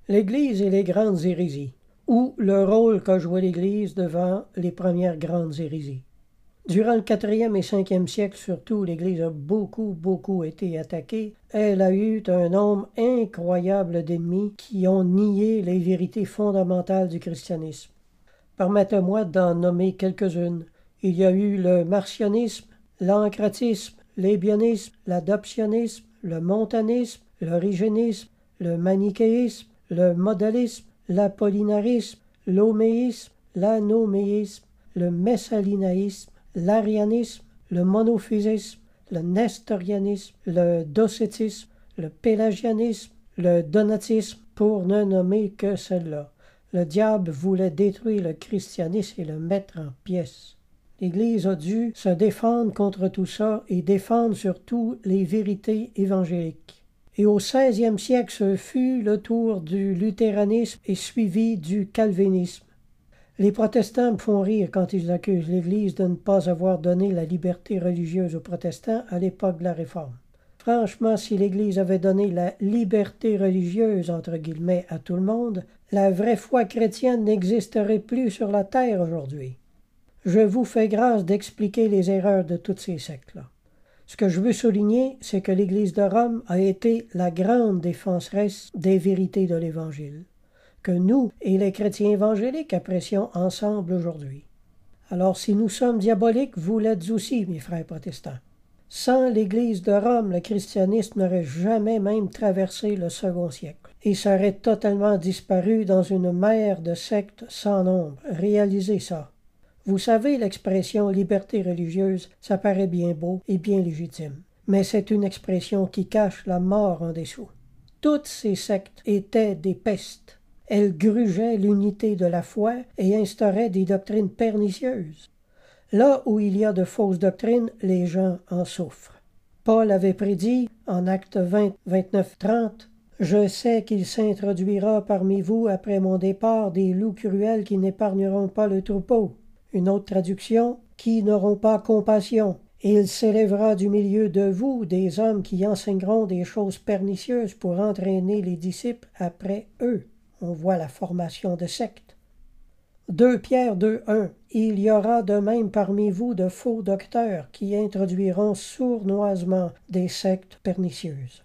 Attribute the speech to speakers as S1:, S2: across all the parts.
S1: L'Église et les grandes hérésies, ou le rôle qu'a joué l'Église devant les premières grandes hérésies. Durant le 4e et 5e siècle surtout, l'Église a beaucoup été attaquée. Elle a eu un nombre incroyable d'ennemis qui ont nié les vérités fondamentales du christianisme. Permettez-moi d'en nommer quelques-unes. Il y a eu le marcionisme, l'ancratisme, l'ébionisme, l'adoptionnisme, le montanisme, l'origénisme, le manichéisme, le modalisme, l'apollinarisme, l'homéisme, l'anoméisme, le messalinaïsme, l'arianisme, le monophysisme, le nestorianisme, le docétisme, le pélagianisme, le donatisme, pour ne nommer que celle-là. Le diable voulait détruire le christianisme et le mettre en pièces. L'Église a dû se défendre contre tout ça et défendre surtout les vérités évangéliques. Et au 16e siècle, ce fut le tour du luthéranisme et suivi du calvinisme. Les protestants me font rire quand ils accusent l'Église de ne pas avoir donné la liberté religieuse aux protestants à l'époque de la Réforme. Franchement, si l'Église avait donné la liberté religieuse, entre guillemets, à tout le monde, la vraie foi chrétienne n'existerait plus sur la terre aujourd'hui. Je vous fais grâce d'expliquer les erreurs de toutes ces sectes-là. Ce que je veux souligner, c'est que l'Église de Rome a été la grande défenseresse des vérités de l'Évangile, que nous et les chrétiens évangéliques apprécions ensemble aujourd'hui. Alors si nous sommes diaboliques, vous l'êtes aussi, mes frères protestants. Sans l'Église de Rome, le christianisme n'aurait jamais même traversé le second siècle et serait totalement disparu dans une mer de sectes sans nombre. Réalisez ça. Vous savez, l'expression « liberté religieuse », ça paraît bien beau et bien légitime, mais c'est une expression qui cache la mort en dessous. Toutes ces sectes étaient des pestes. Elles grugeaient l'unité de la foi et instauraient des doctrines pernicieuses. Là où il y a de fausses doctrines, les gens en souffrent. Paul avait prédit, en Actes 20, 29-30, « Je sais qu'il s'introduira parmi vous après mon départ des loups cruels qui n'épargneront pas le troupeau. » Une autre traduction, « qui n'auront pas compassion. Et il s'élèvera du milieu de vous des hommes qui enseigneront des choses pernicieuses pour entraîner les disciples après eux. » On voit la formation de sectes. 2 Pierre 2.1 « Il y aura de même parmi vous de faux docteurs qui introduiront sournoisement des sectes pernicieuses. »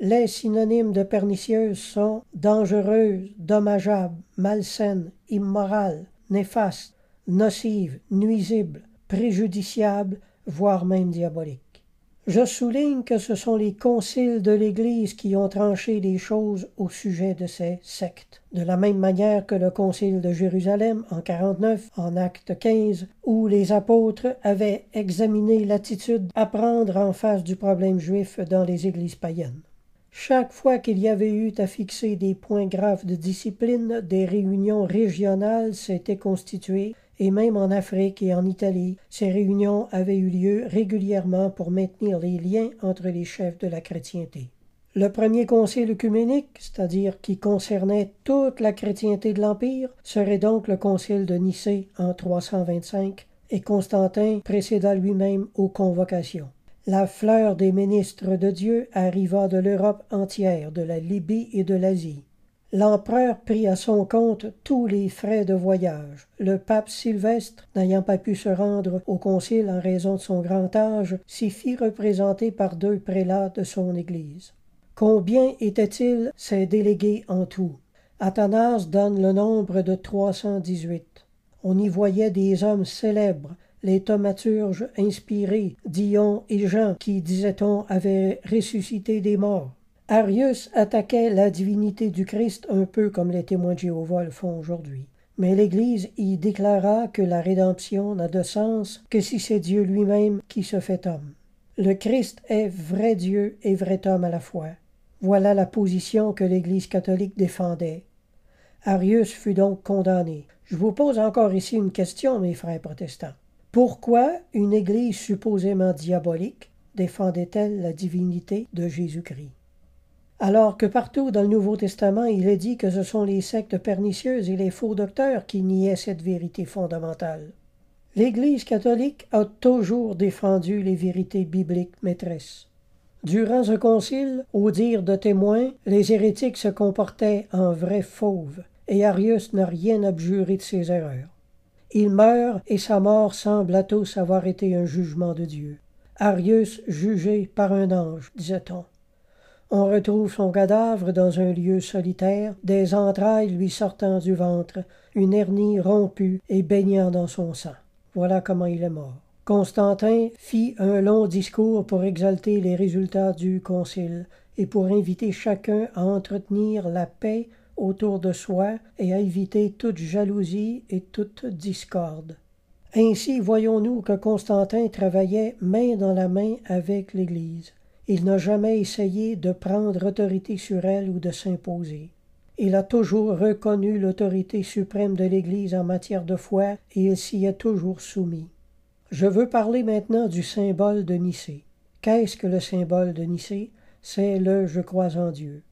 S1: Les synonymes de pernicieuses sont dangereuses, dommageables, malsaines, immorales, néfastes, nocives, nuisibles, préjudiciables, voire même diaboliques. Je souligne que ce sont les conciles de l'Église qui ont tranché les choses au sujet de ces sectes, de la même manière que le concile de Jérusalem en 49, en Acte 15, où les apôtres avaient examiné l'attitude à prendre en face du problème juif dans les églises païennes. Chaque fois qu'il y avait eu à fixer des points graves de discipline, des réunions régionales s'étaient constituées, et même en Afrique et en Italie, ces réunions avaient eu lieu régulièrement pour maintenir les liens entre les chefs de la chrétienté. Le premier concile œcuménique, c'est-à-dire qui concernait toute la chrétienté de l'Empire, serait donc le concile de Nicée en 325, et Constantin précéda lui-même aux convocations. La fleur des ministres de Dieu arriva de l'Europe entière, de la Libye et de l'Asie. L'empereur prit à son compte tous les frais de voyage. Le pape Sylvestre, n'ayant pas pu se rendre au concile en raison de son grand âge, s'y fit représenter par 2 prélats de son Église. Combien étaient-ils ces délégués en tout? Athanase donne le nombre de 318. On y voyait des hommes célèbres, les thaumaturges inspirés, Dion et Jean, qui, disait-on, avaient ressuscité des morts. Arius attaquait la divinité du Christ un peu comme les témoins de Jéhovah le font aujourd'hui. Mais l'Église y déclara que la rédemption n'a de sens que si c'est Dieu lui-même qui se fait homme. Le Christ est vrai Dieu et vrai homme à la fois. Voilà la position que l'Église catholique défendait. Arius fut donc condamné. Je vous pose encore ici une question, mes frères protestants. Pourquoi une Église supposément diabolique défendait-elle la divinité de Jésus-Christ? Alors que partout dans le Nouveau Testament, il est dit que ce sont les sectes pernicieuses et les faux docteurs qui niaient cette vérité fondamentale. L'Église catholique a toujours défendu les vérités bibliques maîtresses. Durant ce concile, au dire de témoins, les hérétiques se comportaient en vrais fauves, et Arius n'a rien abjuré de ses erreurs. Il meurt, et sa mort semble à tous avoir été un jugement de Dieu. Arius jugé par un ange, disait-on. On retrouve son cadavre dans un lieu solitaire, des entrailles lui sortant du ventre, une hernie rompue et baignant dans son sang. Voilà comment il est mort. Constantin fit un long discours pour exalter les résultats du concile et pour inviter chacun à entretenir la paix autour de soi et à éviter toute jalousie et toute discorde. Ainsi voyons-nous que Constantin travaillait main dans la main avec l'Église. Il n'a jamais essayé de prendre autorité sur elle ou de s'imposer. Il a toujours reconnu l'autorité suprême de l'Église en matière de foi et il s'y est toujours soumis. Je veux parler maintenant du symbole de Nicée. Qu'est-ce que le symbole de Nicée? C'est le « Je crois en Dieu ».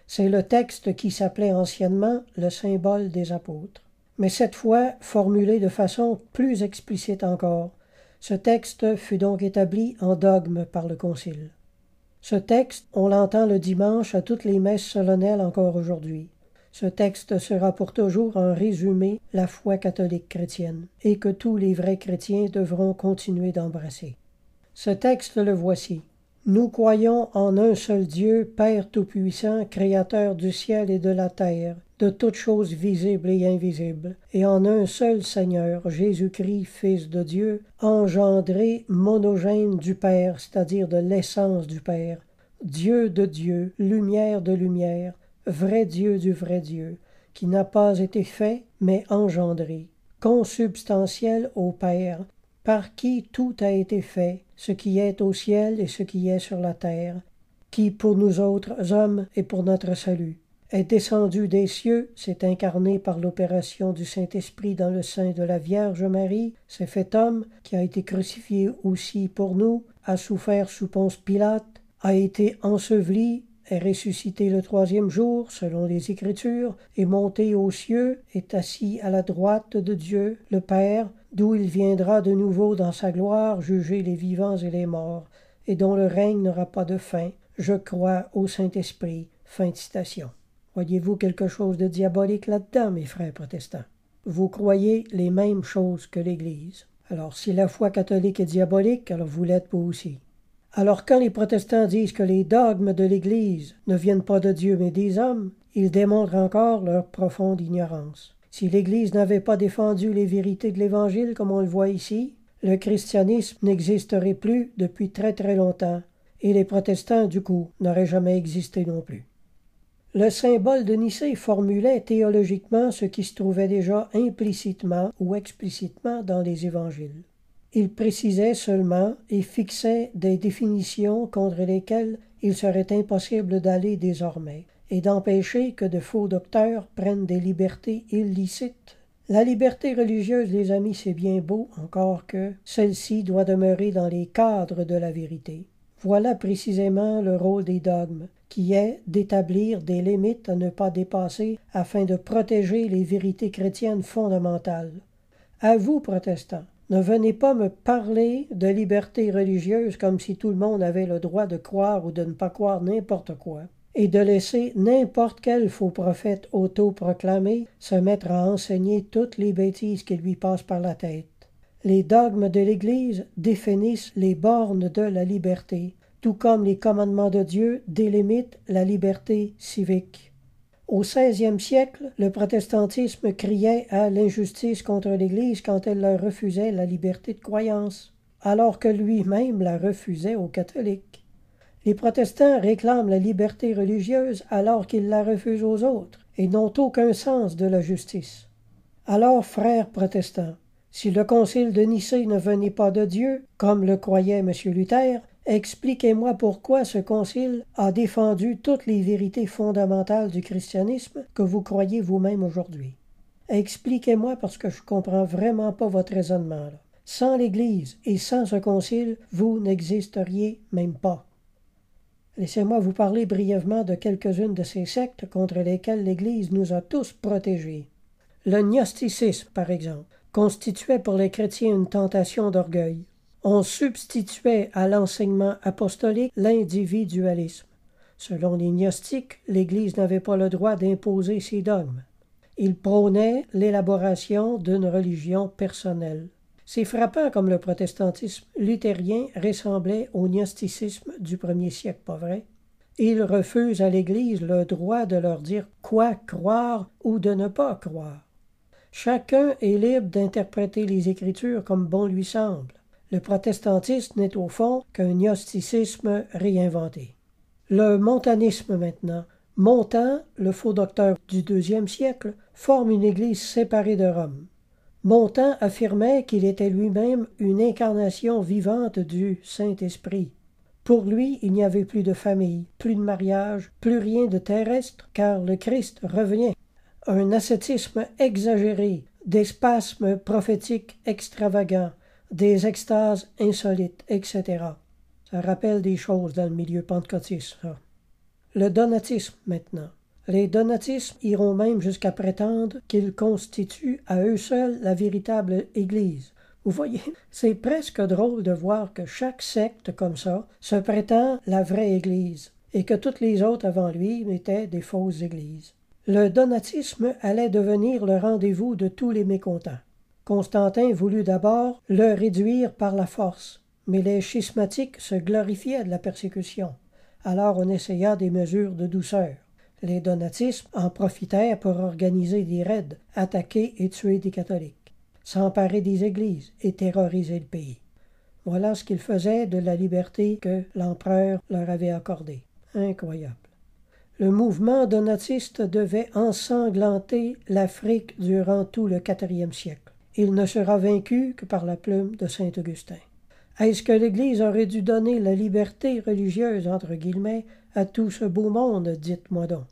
S1: C'est le texte qui s'appelait anciennement le symbole des apôtres, mais cette fois formulé de façon plus explicite encore. Ce texte fut donc établi en dogme par le Concile. Ce texte, on l'entend le dimanche à toutes les messes solennelles encore aujourd'hui. Ce texte sera pour toujours en résumé la foi catholique chrétienne, et que tous les vrais chrétiens devront continuer d'embrasser. Ce texte le voici. Nous croyons en un seul Dieu, Père Tout-Puissant, Créateur du ciel et de la terre, de toutes choses visibles et invisibles, et en un seul Seigneur, Jésus-Christ, Fils de Dieu, engendré, monogène du Père, c'est-à-dire de l'essence du Père, Dieu de Dieu, lumière de lumière, vrai Dieu du vrai Dieu, qui n'a pas été fait, mais engendré, consubstantiel au Père, par qui tout a été fait, ce qui est au ciel et ce qui est sur la terre, qui pour nous autres hommes et pour notre salut est descendu des cieux, s'est incarné par l'opération du Saint-Esprit dans le sein de la Vierge Marie, s'est fait homme, qui a été crucifié aussi pour nous, a souffert sous Ponce Pilate, a été enseveli, est ressuscité le troisième jour, selon les Écritures, est monté aux cieux, est assis à la droite de Dieu, le Père, d'où il viendra de nouveau dans sa gloire juger les vivants et les morts, et dont le règne n'aura pas de fin. Je crois au Saint-Esprit. » Fin de citation. Voyez-vous quelque chose de diabolique là-dedans, mes frères protestants? Vous croyez les mêmes choses que l'Église. Alors, si la foi catholique est diabolique, alors vous l'êtes vous aussi. Alors, quand les protestants disent que les dogmes de l'Église ne viennent pas de Dieu mais des hommes, ils démontrent encore leur profonde ignorance. Si l'Église n'avait pas défendu les vérités de l'Évangile, comme on le voit ici, le christianisme n'existerait plus depuis très très longtemps, et les protestants, du coup, n'auraient jamais existé non plus. Le symbole de Nicée formulait théologiquement ce qui se trouvait déjà implicitement ou explicitement dans les évangiles. Il précisait seulement et fixait des définitions contre lesquelles il serait impossible d'aller désormais, et d'empêcher que de faux docteurs prennent des libertés illicites. La liberté religieuse, les amis, c'est bien beau, encore que celle-ci doit demeurer dans les cadres de la vérité. Voilà précisément le rôle des dogmes, qui est d'établir des limites à ne pas dépasser afin de protéger les vérités chrétiennes fondamentales. À vous, protestants, ne venez pas me parler de liberté religieuse comme si tout le monde avait le droit de croire ou de ne pas croire n'importe quoi, et de laisser n'importe quel faux prophète autoproclamé se mettre à enseigner toutes les bêtises qui lui passent par la tête. Les dogmes de l'Église définissent les bornes de la liberté, tout comme les commandements de Dieu délimitent la liberté civique. Au XVIe siècle, le protestantisme criait à l'injustice contre l'Église quand elle leur refusait la liberté de croyance, alors que lui-même la refusait aux catholiques. Les protestants réclament la liberté religieuse alors qu'ils la refusent aux autres et n'ont aucun sens de la justice. Alors, frères protestants, si le concile de Nicée ne venait pas de Dieu, comme le croyait M. Luther, expliquez-moi pourquoi ce concile a défendu toutes les vérités fondamentales du christianisme que vous croyez vous-même aujourd'hui. Expliquez-moi parce que je ne comprends vraiment pas votre raisonnement, là. Sans l'Église et sans ce concile, vous n'existeriez même pas. Laissez-moi vous parler brièvement de quelques-unes de ces sectes contre lesquelles l'Église nous a tous protégés. Le gnosticisme, par exemple, constituait pour les chrétiens une tentation d'orgueil. On substituait à l'enseignement apostolique l'individualisme. Selon les gnostiques, l'Église n'avait pas le droit d'imposer ses dogmes. Il prônait l'élaboration d'une religion personnelle. C'est frappant comme le protestantisme luthérien ressemblait au gnosticisme du premier siècle, pas vrai? Il refuse à l'Église le droit de leur dire quoi croire ou de ne pas croire. Chacun est libre d'interpréter les Écritures comme bon lui semble. Le protestantisme n'est au fond qu'un gnosticisme réinventé. Le montanisme maintenant. Montan, le faux docteur du IIe siècle, forme une église séparée de Rome. Montan affirmait qu'il était lui-même une incarnation vivante du Saint-Esprit. Pour lui, il n'y avait plus de famille, plus de mariage, plus rien de terrestre, car le Christ revient. Un ascétisme exagéré, des spasmes prophétiques extravagants, des extases insolites, etc. Ça rappelle des choses dans le milieu pentecôtiste, ça. Le donatisme, maintenant. Les donatismes iront même jusqu'à prétendre qu'ils constituent à eux seuls la véritable Église. Vous voyez, c'est presque drôle de voir que chaque secte comme ça se prétend la vraie Église, et que toutes les autres avant lui étaient des fausses églises. Le donatisme allait devenir le rendez-vous de tous les mécontents. Constantin voulut d'abord le réduire par la force, mais les schismatiques se glorifiaient de la persécution. Alors on essaya des mesures de douceur. Les donatismes en profitèrent pour organiser des raids, attaquer et tuer des catholiques, s'emparer des églises et terroriser le pays. Voilà ce qu'ils faisaient de la liberté que l'empereur leur avait accordée. Incroyable. Le mouvement donatiste devait ensanglanter l'Afrique durant tout le IVe siècle. Il ne sera vaincu que par la plume de saint Augustin. Est-ce que l'Église aurait dû donner la liberté religieuse, entre guillemets, à tout ce beau monde, dites-moi donc?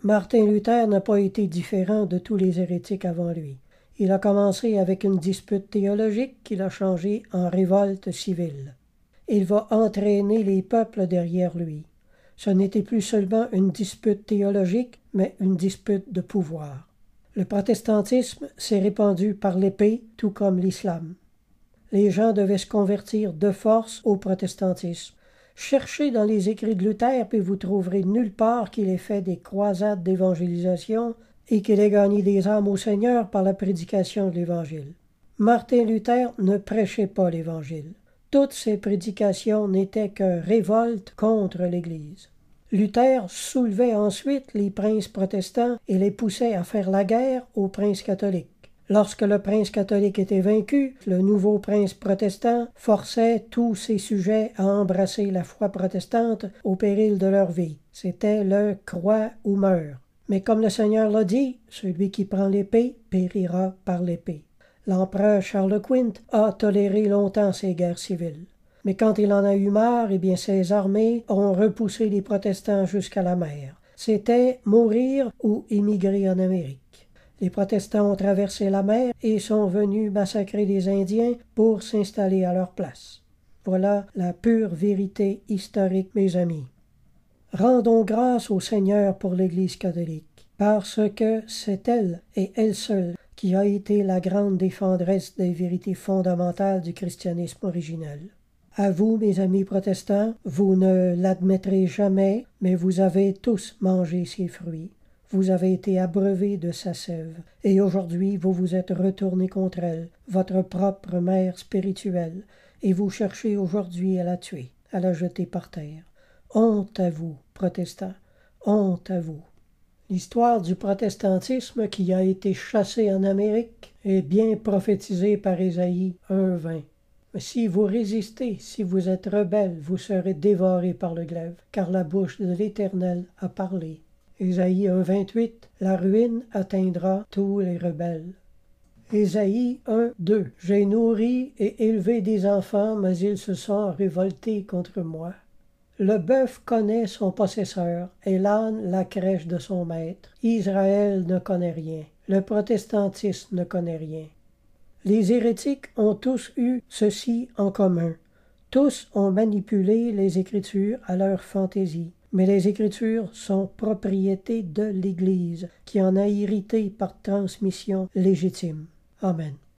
S1: Martin Luther n'a pas été différent de tous les hérétiques avant lui. Il a commencé avec une dispute théologique qu'il a changée en révolte civile. Il va entraîner les peuples derrière lui. Ce n'était plus seulement une dispute théologique, mais une dispute de pouvoir. Le protestantisme s'est répandu par l'épée, tout comme l'islam. Les gens devaient se convertir de force au protestantisme. Cherchez dans les écrits de Luther, puis vous trouverez nulle part qu'il ait fait des croisades d'évangélisation et qu'il ait gagné des âmes au Seigneur par la prédication de l'Évangile. Martin Luther ne prêchait pas l'Évangile. Toutes ses prédications n'étaient que révolte contre l'Église. Luther soulevait ensuite les princes protestants et les poussait à faire la guerre aux princes catholiques. Lorsque le prince catholique était vaincu, le nouveau prince protestant forçait tous ses sujets à embrasser la foi protestante au péril de leur vie. C'était le « crois ou meurt ». Mais comme le Seigneur l'a dit, celui qui prend l'épée périra par l'épée. L'empereur Charles V a toléré longtemps ces guerres civiles. Mais quand il en a eu marre, eh bien ses armées ont repoussé les protestants jusqu'à la mer. C'était mourir ou émigrer en Amérique. Les protestants ont traversé la mer et sont venus massacrer les Indiens pour s'installer à leur place. Voilà la pure vérité historique, mes amis. Rendons grâce au Seigneur pour l'Église catholique, parce que c'est elle, et elle seule, qui a été la grande défendresse des vérités fondamentales du christianisme originel. À vous, mes amis protestants, vous ne l'admettrez jamais, mais vous avez tous mangé ses fruits. Vous avez été abreuvés de sa sève, et aujourd'hui vous vous êtes retournés contre elle, votre propre mère spirituelle, et vous cherchez aujourd'hui à la tuer, à la jeter par terre. Honte à vous, protestants, honte à vous. L'histoire du protestantisme qui a été chassé en Amérique est bien prophétisée par Ésaïe 1:20. Mais si vous résistez, si vous êtes rebelles, vous serez dévorés par le glaive, car la bouche de l'Éternel a parlé. Ésaïe 1:28, la ruine atteindra tous les rebelles. Ésaïe 1:2, j'ai nourri et élevé des enfants, mais ils se sont révoltés contre moi. Le bœuf connaît son possesseur, et l'âne la crèche de son maître. Israël ne connaît rien. Le protestantisme ne connaît rien. Les hérétiques ont tous eu ceci en commun. Tous ont manipulé les Écritures à leur fantaisie. Mais les Écritures sont propriété de l'Église, qui en a hérité par transmission légitime. Amen.